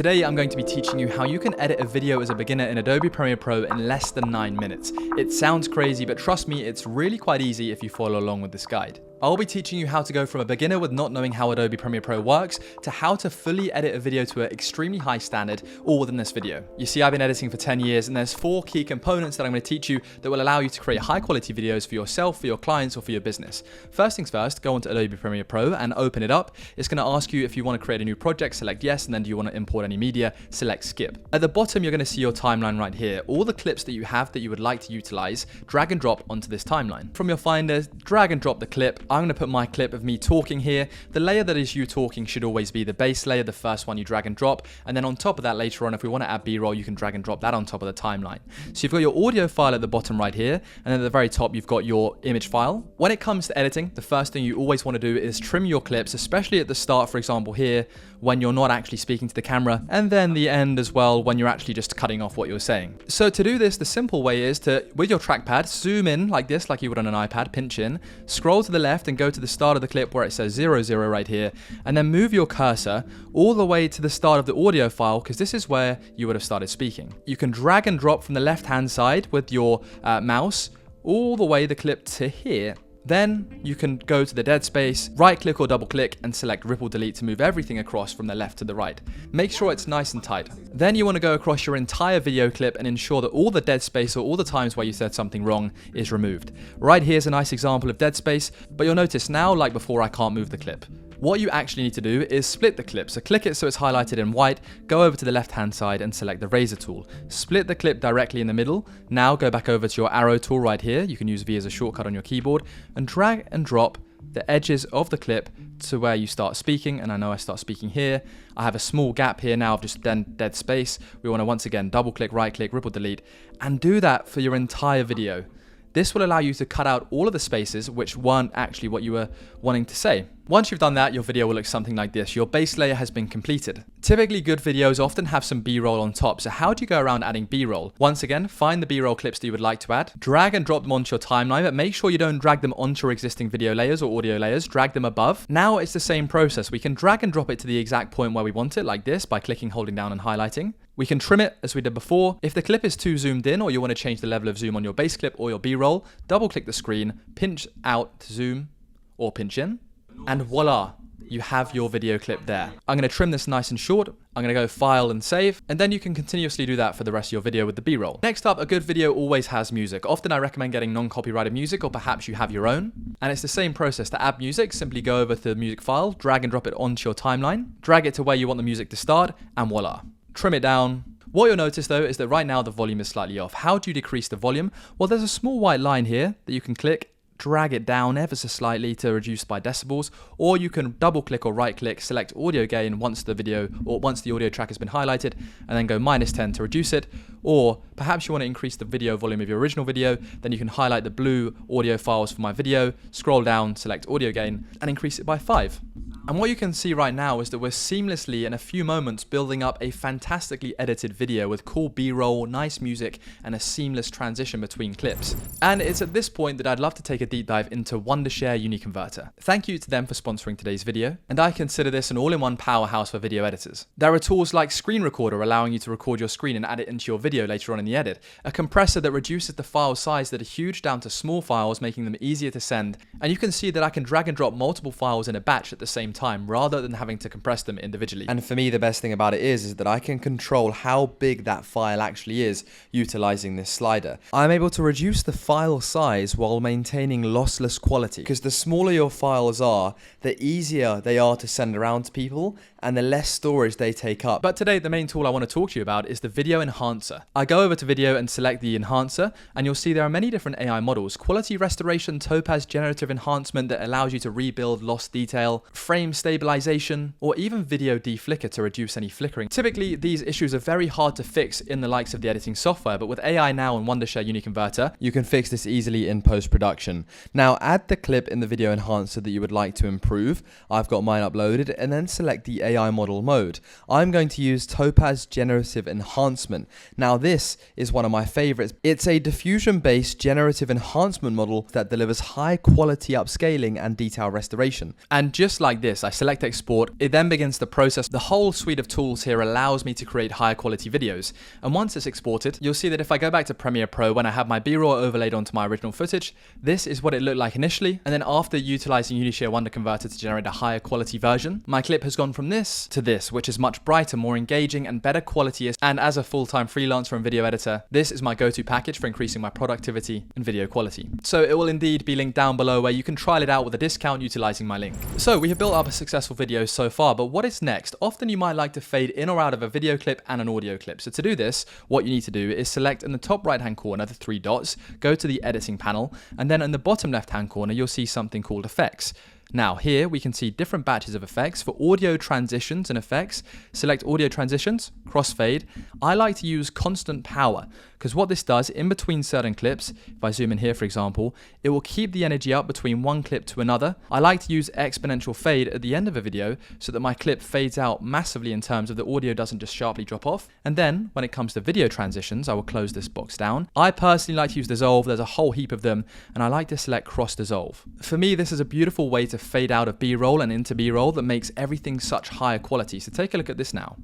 Today I'm going to be teaching you how you can edit a video as a beginner in Adobe Premiere Pro in less than 9 minutes. It sounds crazy, but trust me, it's really quite easy if you follow along with this guide. I'll be teaching you how to go from a beginner with not knowing how Adobe Premiere Pro works to how to fully edit a video to an extremely high standard all within this video. You see, I've been editing for 10 years and there's 4 key components that I'm going to teach you that will allow you to create high quality videos for yourself, for your clients, or for your business. First things first, go onto Adobe Premiere Pro and open it up. It's going to ask you if you want to create a new project, select yes, and then do you want to import any media, select skip. At the bottom, you're going to see your timeline right here. All the clips that you have that you would like to utilize, drag and drop onto this timeline. From your Finder, drag and drop the clip. I'm going to put my clip of me talking here. The layer that is you talking should always be the base layer, the first one you drag and drop, and then on top of that later on, if we want to add B-roll, you can drag and drop that on top of the timeline. So you've got your audio file at the bottom right here, and then at the very top you've got your image file. When it comes to editing, the first thing you always want to do is trim your clips, especially at the start, for example here, when you're not actually speaking to the camera, and then the end as well when you're actually just cutting off what you're saying. So to do this, the simple way is to, with your trackpad, zoom in like this, like you would on an iPad, pinch in, scroll to the left and go to the start of the clip where it says 00 right here, and then move your cursor all the way to the start of the audio file, because this is where you would have started speaking. You can drag and drop from the left hand side with your mouse all the way the clip to here. Then you can go to the dead space, right click or double click and select ripple delete to move everything across from the left to the right. Make sure it's nice and tight. Then you want to go across your entire video clip and ensure that all the dead space or all the times where you said something wrong is removed. Right here's a nice example of dead space, but you'll notice now, like before, I can't move the clip. What you actually need to do is split the clip. So click it so it's highlighted in white, go over to the left hand side and select the razor tool. Split the clip directly in the middle. Now go back over to your arrow tool right here. You can use V as a shortcut on your keyboard and drag and drop the edges of the clip to where you start speaking. And I know I start speaking here. I have a small gap here now of just dead space. We want to once again double click, right click, ripple delete, and do that for your entire video. This will allow you to cut out all of the spaces which weren't actually what you were wanting to say. Once you've done that, your video will look something like this. Your base layer has been completed. Typically, good videos often have some B-roll on top, so how do you go around adding B-roll? Once again, find the B-roll clips that you would like to add, drag and drop them onto your timeline, but make sure you don't drag them onto your existing video layers or audio layers, drag them above. Now it's the same process. We can drag and drop it to the exact point where we want it, like this, by clicking, holding down and highlighting. We can trim it as we did before. If the clip is too zoomed in or you want to change the level of zoom on your base clip or your B-roll, double click the screen, pinch out to zoom or pinch in, and voila, you have your video clip there. I'm going to trim this nice and short. I'm going to go file and save, and then you can continuously do that for the rest of your video with the B-roll. Next up, a good video always has music. Often I recommend getting non-copyrighted music, or perhaps you have your own. And it's the same process. To add music, simply go over to the music file, drag and drop it onto your timeline, drag it to where you want the music to start, and voila. Trim it down. What you'll notice though is that right now the volume is slightly off. How do you decrease the volume? Well, there's a small white line here that you can click, drag it down ever so slightly to reduce by decibels, or you can double click or right click, select audio gain once the video or once the audio track has been highlighted, and then go -10 to reduce it. Or perhaps you want to increase the video volume of your original video, then you can highlight the blue audio files for my video, scroll down, select audio gain, and increase it by 5. And what you can see right now is that we're seamlessly, in a few moments, building up a fantastically edited video with cool B-roll, nice music, and a seamless transition between clips. And it's at this point that I'd love to take a deep dive into Wondershare UniConverter. Thank you to them for sponsoring today's video, and I consider this an all-in-one powerhouse for video editors. There are tools like Screen Recorder, allowing you to record your screen and add it into your video later on in the edit, a compressor that reduces the file size that are huge down to small files, making them easier to send, and you can see that I can drag and drop multiple files in a batch at the same time rather than having to compress them individually. And for me, the best thing about it is that I can control how big that file actually is utilizing this slider. I'm able to reduce the file size while maintaining lossless quality, because the smaller your files are, the easier they are to send around to people and the less storage they take up. But today, the main tool I want to talk to you about is the video enhancer. I go over to video and select the enhancer, and you'll see there are many different AI models: quality restoration, topaz generative enhancement that allows you to rebuild lost detail, frame stabilization, or even video deflicker to reduce any flickering. Typically, these issues are very hard to fix in the likes of the editing software, but with AI now and Wondershare UniConverter, you can fix this easily in post-production. Now, add the clip in the video enhancer that you would like to improve. I've got mine uploaded, and then select the AI model mode. I'm going to use Topaz Generative Enhancement. Now this is one of my favorites. It's a diffusion-based generative enhancement model that delivers high quality upscaling and detail restoration. And just like this, I select export, it then begins to process. The whole suite of tools here allows me to create higher quality videos. And once it's exported, you'll see that if I go back to Premiere Pro, when I have my B-roll overlaid onto my original footage, this is what it looked like initially. And then after utilizing Unishare Wonder Converter to generate a higher quality version, my clip has gone from this to this, which is much brighter, more engaging, and better quality. And as a full-time freelancer and video editor, this is my go-to package for increasing my productivity and video quality. So it will indeed be linked down below where you can trial it out with a discount utilizing my link. So we have built up a successful video so far, but what is next? Often you might like to fade in or out of a video clip and an audio clip. So to do this, what you need to do is select in the top right-hand corner, the three dots, go to the editing panel, and then in the bottom left-hand corner, you'll see something called effects. Now here we can see different batches of effects. For audio transitions and effects, select audio transitions, crossfade. I like to use constant power because what this does in between certain clips, if I zoom in here for example, it will keep the energy up between one clip to another. I like to use exponential fade at the end of a video so that my clip fades out massively in terms of the audio doesn't just sharply drop off. And then when it comes to video transitions, I will close this box down. I personally like to use dissolve. There's a whole heap of them and I like to select cross dissolve. For me, this is a beautiful way to fade out of B-roll and into B-roll that makes everything such higher quality. So take a look at this now.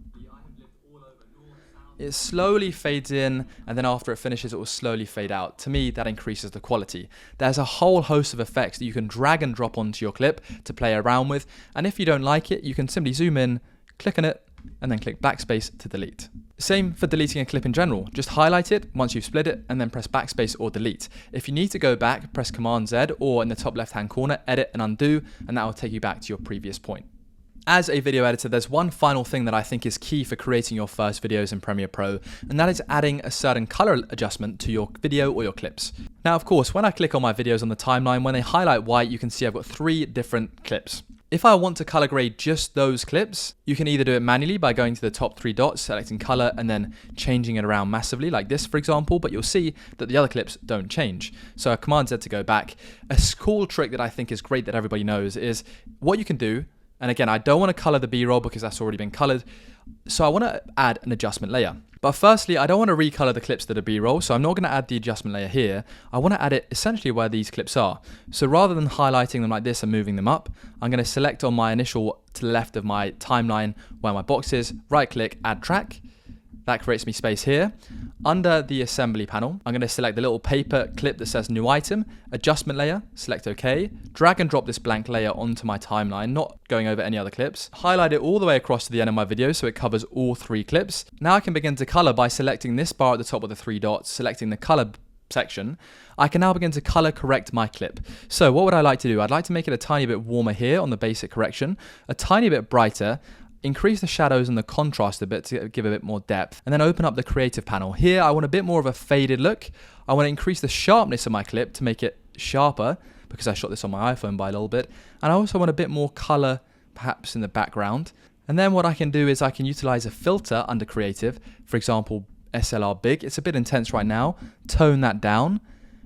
It slowly fades in and then after it finishes it will slowly fade out. To me that increases the quality. There's a whole host of effects that you can drag and drop onto your clip to play around with, and if you don't like it you can simply zoom in, click on it and then click backspace to delete. Same for deleting a clip in general. Just highlight it once you've split it and then press backspace or delete. If you need to go back, press Command Z or in the top left hand corner, edit and undo, and that will take you back to your previous point. As a video editor, there's one final thing that I think is key for creating your first videos in Premiere Pro, and that is adding a certain color adjustment to your video or your clips. Now, of course, when I click on my videos on the timeline, when they highlight white, you can see I've got 3 different clips. If I want to color grade just those clips, you can either do it manually by going to the top 3 dots, selecting color, and then changing it around massively like this, for example, but you'll see that the other clips don't change. So I Command Z to go back. A cool trick that I think is great that everybody knows is what you can do. And again, I don't want to color the B-roll because that's already been colored. So I want to add an adjustment layer. But firstly, I don't want to recolor the clips that are B-roll, so I'm not going to add the adjustment layer here. I want to add it essentially where these clips are. So rather than highlighting them like this and moving them up, I'm going to select on my initial to the left of my timeline where my box is, right click, add track. That creates me space here. Under the assembly panel, I'm going to select the little paper clip that says new item, adjustment layer, select OK, drag and drop this blank layer onto my timeline, not going over any other clips. Highlight it all the way across to the end of my video so it covers all 3 clips. Now I can begin to color by selecting this bar at the top of the 3 dots, selecting the color section. I can now begin to color correct my clip. So what would I like to do? I'd like to make it a tiny bit warmer here on the basic correction, a tiny bit brighter, increase the shadows and the contrast a bit to give a bit more depth, and then open up the creative panel. Here I want a bit more of a faded look. I want to increase the sharpness of my clip to make it sharper because I shot this on my iPhone by a little bit, and I also want a bit more color perhaps in the background. And then what I can do is I can utilize a filter under creative, for example SLR big. It's a bit intense right now, tone that down,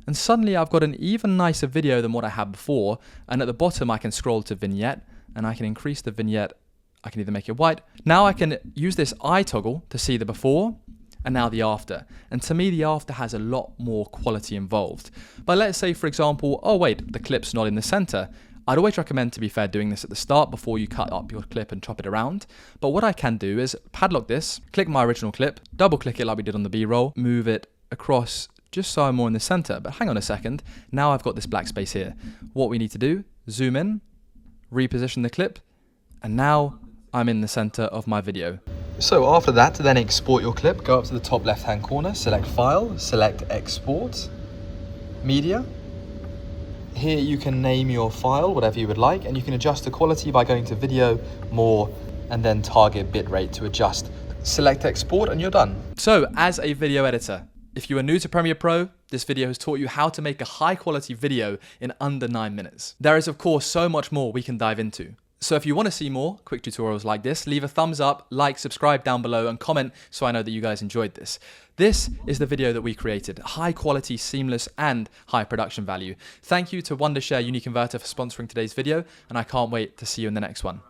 and suddenly I've got an even nicer video than what I had before. And at the bottom I can scroll to vignette and I can increase the vignette. I can either make it white. Now I can use this eye toggle to see the before and now the after. And to me, the after has a lot more quality involved. But let's say, for example, oh wait, the clip's not in the center. I'd always recommend, to be fair, doing this at the start before you cut up your clip and chop it around. But what I can do is padlock this, click my original clip, double click it like we did on the B-roll, move it across just so I'm more in the center. But hang on a second, now I've got this black space here. What we need to do, zoom in, reposition the clip, and now I'm in the center of my video. So after that, to then export your clip, go up to the top left hand corner, select File, select Export, Media. Here you can name your file whatever you would like, and you can adjust the quality by going to Video, More, and then target bitrate to adjust. Select Export and you're done. So as a video editor, if you are new to Premiere Pro, this video has taught you how to make a high quality video in under 9 minutes. There is of course so much more we can dive into. So if you want to see more quick tutorials like this, leave a thumbs up, like, subscribe down below and comment so I know that you guys enjoyed this. This is the video that we created, high quality, seamless and high production value. Thank you to Wondershare Uniconverter for sponsoring today's video, and I can't wait to see you in the next one.